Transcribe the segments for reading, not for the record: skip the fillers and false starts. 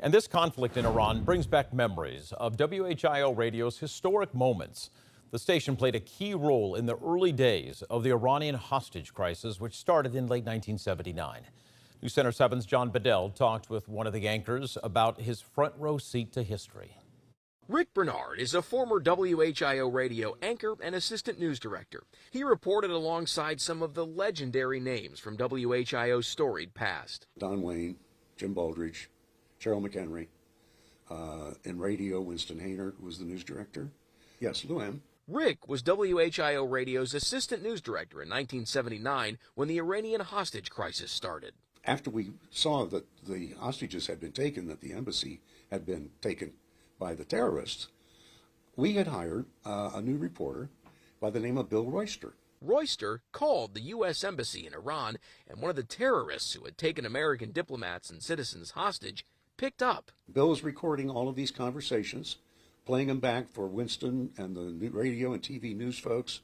And this conflict in Iran brings back memories of WHIO Radio's historic moments. The station played a key role in the early days of the Iranian Hostage Crisis, which started in late 1979. News Center 7's John Bedell talked with one of the anchors about his front row seat to history. Rick Bernard is a former WHIO radio anchor and assistant news director. He reported alongside some of the legendary names from WHIO's storied past. Don Wayne, Jim Baldridge, Cheryl McHenry, in radio, Winston Hayner, who was the news director. Yes, Lou M. Rick was WHIO Radio's assistant news director in 1979 when the Iranian Hostage Crisis started. After we saw that the hostages had been taken, that the embassy had been taken by the terrorists, we had hired a new reporter by the name of Bill Royster. Royster called the U.S. Embassy in Iran, and one of the terrorists who had taken American diplomats and citizens hostage picked up. Bill was recording all of these conversations, playing them back for Winston and the radio and TV news folks.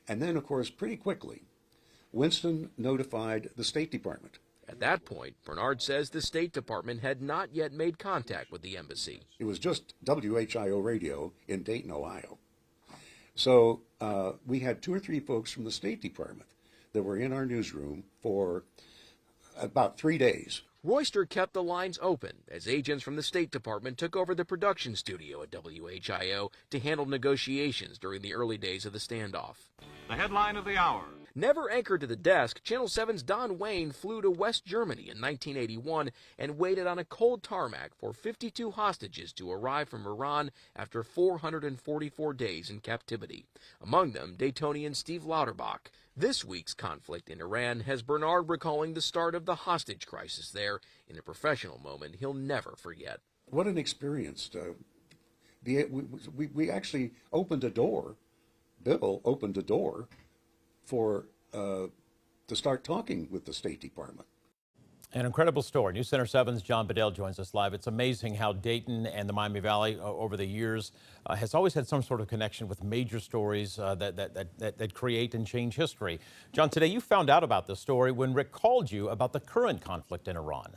And then, of course, pretty quickly, Winston notified the State Department. At that point, Bernard says the State Department had not yet made contact with the embassy. It was just WHIO Radio in Dayton, Ohio. So we had 2 or 3 folks from the State Department that were in our newsroom for about 3 days. Royster kept the lines open as agents from the State Department took over the production studio at WHIO to handle negotiations during the early days of the standoff. The headline of the hour. Never anchored to the desk, Channel 7's Don Wayne flew to West Germany in 1981 and waited on a cold tarmac for 52 hostages to arrive from Iran after 444 days in captivity. Among them, Daytonian Steve Lauterbach. This week's conflict in Iran has Bernard recalling the start of the hostage crisis there in a professional moment he'll never forget. What an experience. We actually opened a door. Bill opened a door for to start talking with the State Department. An incredible story. News Center 7's John Bedell joins us live. It's amazing how Dayton and the Miami Valley over the years has always had some sort of connection with major stories that create and change history. John, today you found out about this story when Rick called you about the current conflict in Iran.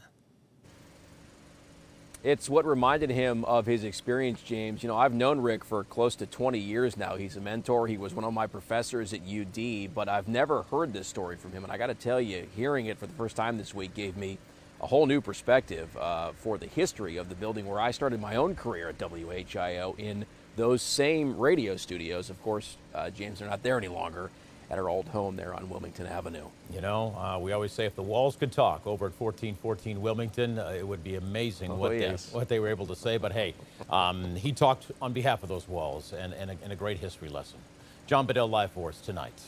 It's what reminded him of his experience, James. You know, I've known Rick for close to 20 years now. He's a mentor. He was one of my professors at UD, but I've never heard this story from him. And I got to tell you, hearing it for the first time this week gave me a whole new perspective for the history of the building where I started my own career at WHIO in those same radio studios. Of course, James, they're not there any longer at our old home there on Wilmington Avenue. You know, we always say if the walls could talk over at 1414 Wilmington, it would be amazing what they were able to say. But hey, he talked on behalf of those walls and a great history lesson. John Bedell live for us tonight.